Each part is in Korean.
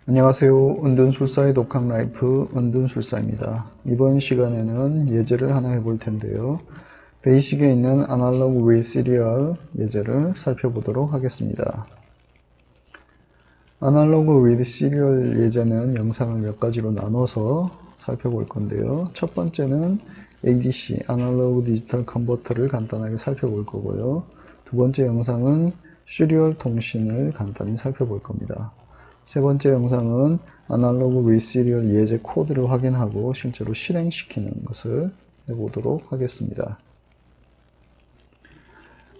안녕하세요. 은둔술사의 독학 라이프 은둔술사입니다. 이번 시간에는 예제를 하나 해볼 텐데요. 베이직에 있는 아날로그 with serial 예제를 살펴보도록 하겠습니다. 아날로그 with serial 예제는 영상을 몇 가지로 나눠서 살펴볼 건데요. 첫 번째는 ADC, 아날로그 디지털 컨버터를 간단하게 살펴볼 거고요. 두 번째 영상은 시리얼 통신을 간단히 살펴볼 겁니다. 세 번째 영상은 아날로그 with serial 예제 코드를 확인하고 실제로 실행시키는 것을 해보도록 하겠습니다.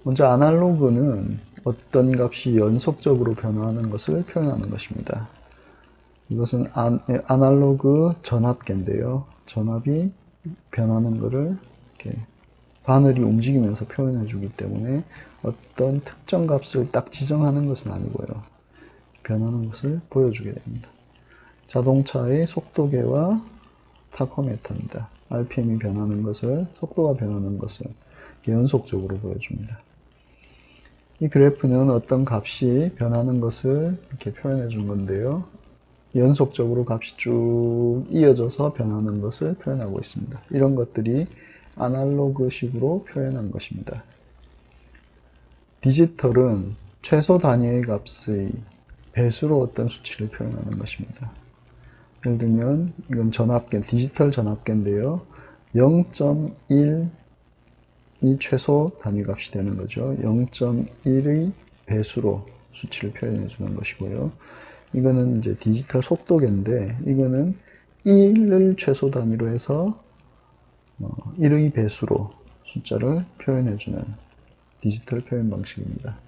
먼저 아날로그는 어떤 값이 연속적으로 변화하는 것을 표현하는 것입니다. 이것은 아날로그 전압계인데요. 전압이 변하는 것을 이렇게 바늘이 움직이면서 표현해 주기 때문에 어떤 특정 값을 딱 지정하는 것은 아니고요. 변하는 것을 보여주게 됩니다. 자동차의 속도계와 타코미터입니다. RPM이 변하는 것을, 속도가 변하는 것을 연속적으로 보여줍니다. 이 그래프는 어떤 값이 변하는 것을 이렇게 표현해 준 건데요. 연속적으로 값이 쭉 이어져서 변하는 것을 표현하고 있습니다. 이런 것들이 아날로그식으로 표현한 것입니다. 디지털은 최소 단위의 값의 배수로 어떤 수치를 표현하는 것입니다. 예를 들면 이건 전압계, 디지털 전압계인데요. 0.1이 최소 단위 값이 되는 거죠. 0.1의 배수로 수치를 표현해 주는 것이고요. 이거는 이제 디지털 속도계인데 이거는 1을 최소 단위로 해서 1의 배수로 숫자를 표현해 주는 디지털 표현 방식입니다.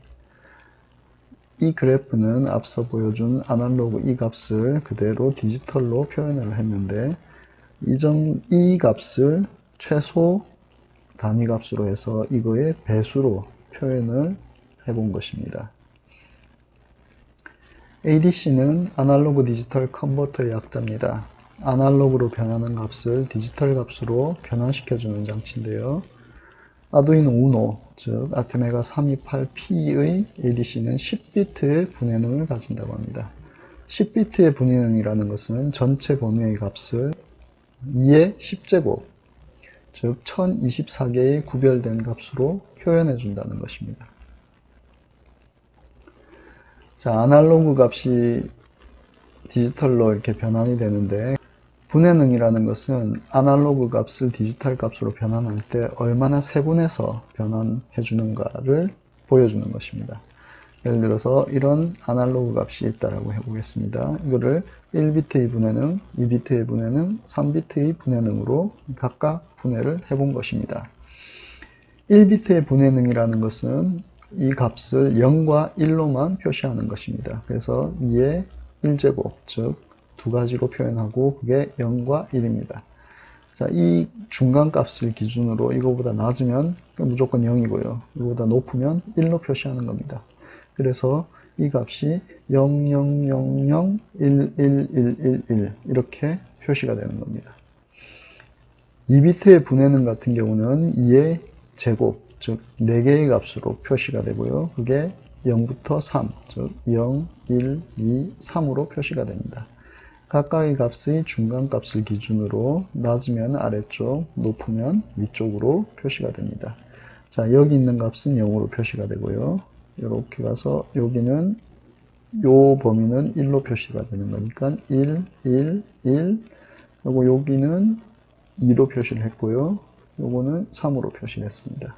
이 그래프는 앞서 보여준 아날로그 이 값을 그대로 디지털로 표현을 했는데 이 값을 최소 단위 값으로 해서 이거의 배수로 표현을 해본 것입니다. ADC는 아날로그 디지털 컨버터의 약자입니다. 아날로그로 변하는 값을 디지털 값으로 변환시켜주는 장치인데요. 아두이노 우노, 즉 아테메가 328P의 ADC는 10비트의 분해능을 가진다고 합니다. 10비트의 분해능이라는 것은 전체 범위의 값을 2의 10제곱, 즉 1024개의 구별된 값으로 표현해 준다는 것입니다. 자, 아날로그 값이 디지털로 이렇게 변환이 되는데 분해능이라는 것은 아날로그 값을 디지털 값으로 변환할 때 얼마나 세분해서 변환해 주는가를 보여주는 것입니다. 예를 들어서 이런 아날로그 값이 있다라고 해보겠습니다. 이거를 1비트의 분해능, 2비트의 분해능, 3비트의 분해능으로 각각 분해를 해본 것입니다. 1비트의 분해능이라는 것은 이 값을 0과 1로만 표시하는 것입니다. 그래서 2의 1제곱, 즉 두 가지로 표현하고 그게 0과 1입니다. 자, 이 중간 값을 기준으로 이거보다 낮으면 무조건 0이고요. 이거보다 높으면 1로 표시하는 겁니다. 그래서 이 값이 0, 0, 0, 0, 1, 1, 1, 1, 1 이렇게 표시가 되는 겁니다. 2비트의 분해능 같은 경우는 2의 제곱, 즉 4개의 값으로 표시가 되고요. 그게 0부터 3, 즉 0, 1, 2, 3으로 표시가 됩니다. 각각의 값의 중간 값을 기준으로 낮으면 아래쪽, 높으면 위쪽으로 표시가 됩니다. 자, 여기 있는 값은 0으로 표시가 되고요. 이렇게 가서 여기는 요 범위는 1로 표시가 되는 거니까 1, 1, 1, 그리고 여기는 2로 표시를 했고요. 요거는 3으로 표시를 했습니다.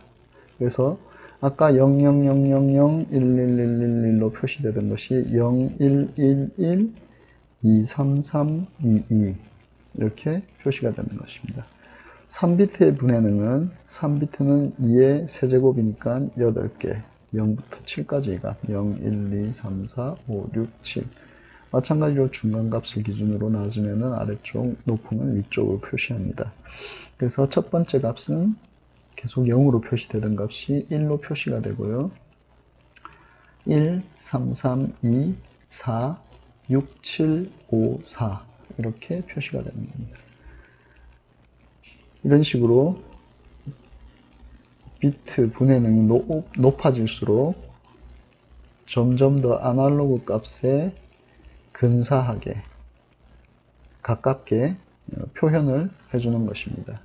그래서 아까 0, 0, 0, 0, 0, 1, 1, 1, 1, 1로 표시되던 것이 0, 1, 1, 1, 2, 3, 3, 2, 2 이렇게 표시가 되는 것입니다. 3비트의 분해능은 3비트는 2의 세제곱이니까 8개 0부터 7까지가 0, 1, 2, 3, 4, 5, 6, 7 마찬가지로 중간값을 기준으로 낮으면 아래쪽, 높으면 위쪽으로 표시합니다. 그래서 첫 번째 값은 계속 0으로 표시되던 값이 1로 표시가 되고요. 1, 3, 3, 2, 4, 6, 7, 5, 4 이렇게 표시가 되는 겁니다. 이런 식으로 비트 분해능이 높아질수록 점점 더 아날로그 값의 근사하게, 가깝게 표현을 해주는 것입니다.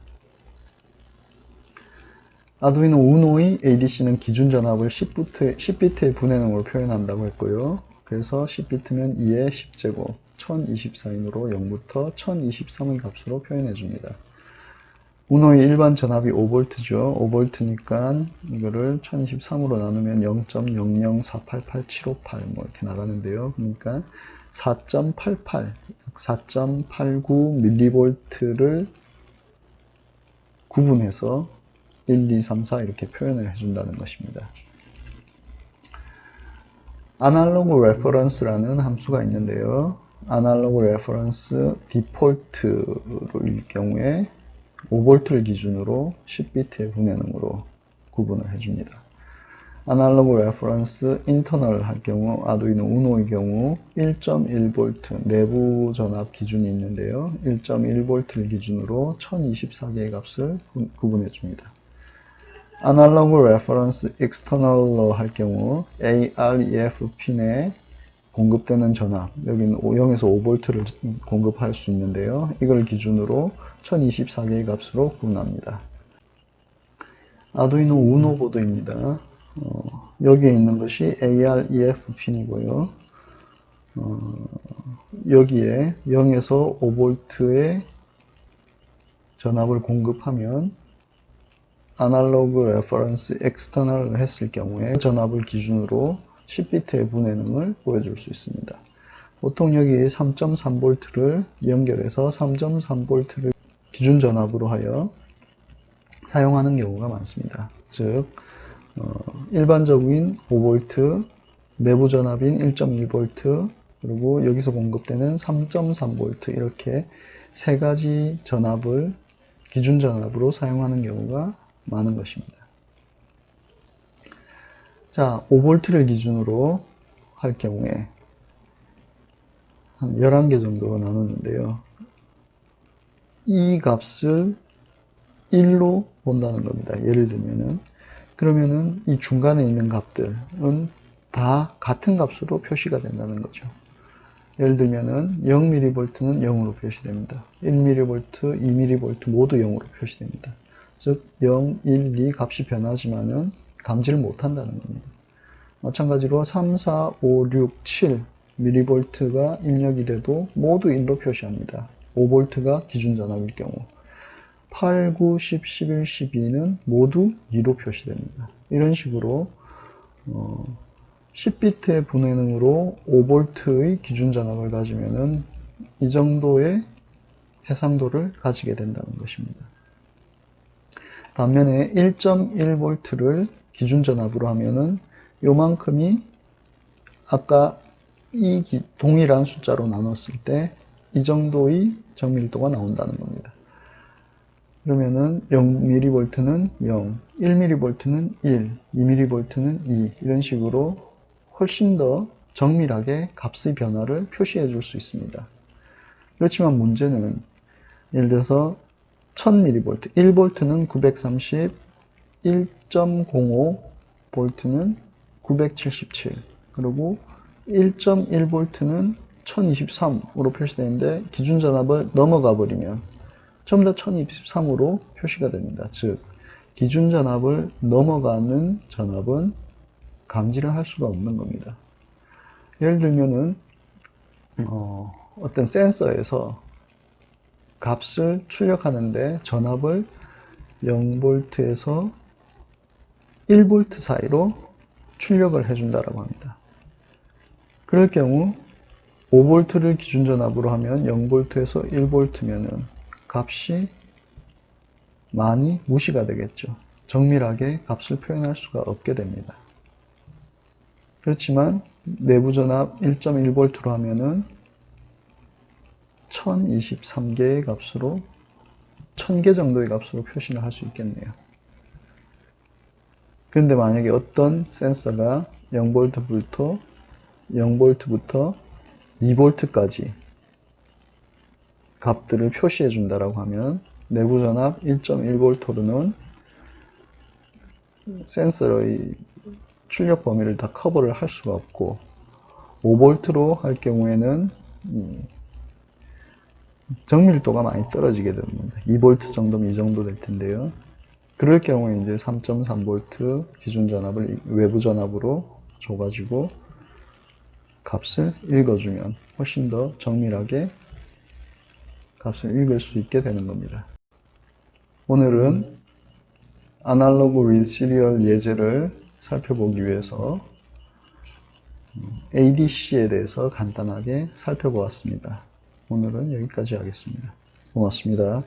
아두이노 우노의 ADC는 기준 전압을 10비트의 분해능으로 표현한다고 했고요. 그래서 10비트면 2의 10제곱, 1024인으로 0부터 1023의 값으로 표현해 줍니다. 우노의 일반 전압이 5V죠. 5V니까 이거를 1023으로 나누면 0.0048878 뭐 이렇게 나가는데요. 그러니까 4.88, 4.89mV를 구분해서 1, 2, 3, 4 이렇게 표현을 해준다는 것입니다. 아날로그 레퍼런스라는 함수가 있는데요. 아날로그 레퍼런스 디폴트일 경우에 5V를 기준으로 10비트의 분해능으로 구분을 해줍니다. 아날로그 레퍼런스 인터널 할 경우 아두이노 우노의 경우 1.1V 내부 전압 기준이 있는데요. 1.1V를 기준으로 1024개의 값을 구분해 줍니다. 아날로그 레퍼런스 익스터널로 할 경우 AREF 핀에 공급되는 전압, 여기는 0에서 5V를 공급할 수 있는데요. 이걸 기준으로 1024개의 값으로 구분합니다. 아두이노 우노 보드입니다. 여기에 있는 것이 AREF 핀이고요. 여기에 0에서 5V의 전압을 공급하면 아날로그 레퍼런스 엑스터널을 했을 경우에 전압을 기준으로 10비트의 분해능을 보여줄 수 있습니다. 보통 여기 3.3V를 연결해서 3.3V를 기준 전압으로 하여 사용하는 경우가 많습니다. 즉 일반적인 5V, 내부 전압인 1.1V, 그리고 여기서 공급되는 3.3V 이렇게 세 가지 전압을 기준 전압으로 사용하는 경우가 많은 것입니다. 자, 5V를 기준으로 할 경우에 한 11개 정도로 나누는데요. 이 값을 1로 본다는 겁니다. 예를 들면은, 그러면은 이 중간에 있는 값들은 다 같은 값으로 표시가 된다는 거죠. 예를 들면은 0mV는 0으로 표시됩니다. 1mV, 2mV 모두 0으로 표시됩니다. 즉 0, 1, 2 값이 변하지만은 감지를 못한다는 겁니다. 마찬가지로 3, 4, 5, 6, 7mV가 입력이 돼도 모두 1로 표시합니다. 5V가 기준 전압일 경우 8, 9, 10, 11, 12는 모두 2로 표시됩니다. 이런 식으로 10비트의 분해능으로 5V의 기준 전압을 가지면은 이 정도의 해상도를 가지게 된다는 것입니다. 반면에 1.1V를 기준 전압으로 하면은 요만큼이 아까 이 동일한 숫자로 나눴을 때 이 정도의 정밀도가 나온다는 겁니다. 그러면은 0mV는 0, 1mV는 1, 2mV는 2 이런 식으로 훨씬 더 정밀하게 값의 변화를 표시해 줄 수 있습니다. 그렇지만 문제는 예를 들어서 1000mV, 1V는 930, 1.05V는 977, 그리고 1.1V는 1023으로 표시되는데 기준 전압을 넘어가 버리면 전부 다 1023으로 표시가 됩니다. 즉, 기준 전압을 넘어가는 전압은 감지를 할 수가 없는 겁니다. 예를 들면은 어떤 센서에서 값을 출력하는데 전압을 0V에서 1V 사이로 출력을 해준다라고 합니다. 그럴 경우 5V를 기준 전압으로 하면 0V에서 1V면은 값이 많이 무시가 되겠죠. 정밀하게 값을 표현할 수가 없게 됩니다. 그렇지만 내부 전압 1.1V로 하면은 1023개의 값으로 1000개 정도의 값으로 표시를 할 수 있겠네요. 그런데 만약에 어떤 센서가 0V부터 2V까지 값들을 표시해 준다라고 하면 내부 전압 1.1V로는 센서의 출력 범위를 다 커버를 할 수가 없고 5V로 할 경우에는 정밀도가 많이 떨어지게 됩니다. 2V 정도면 이 정도 될 텐데요. 그럴 경우에 이제 3.3V 기준 전압을 외부 전압으로 줘가지고 값을 읽어주면 훨씬 더 정밀하게 값을 읽을 수 있게 되는 겁니다. 오늘은 아날로그 리드 시리얼 예제를 살펴보기 위해서 ADC에 대해서 간단하게 살펴보았습니다. 오늘은 여기까지 하겠습니다. 고맙습니다.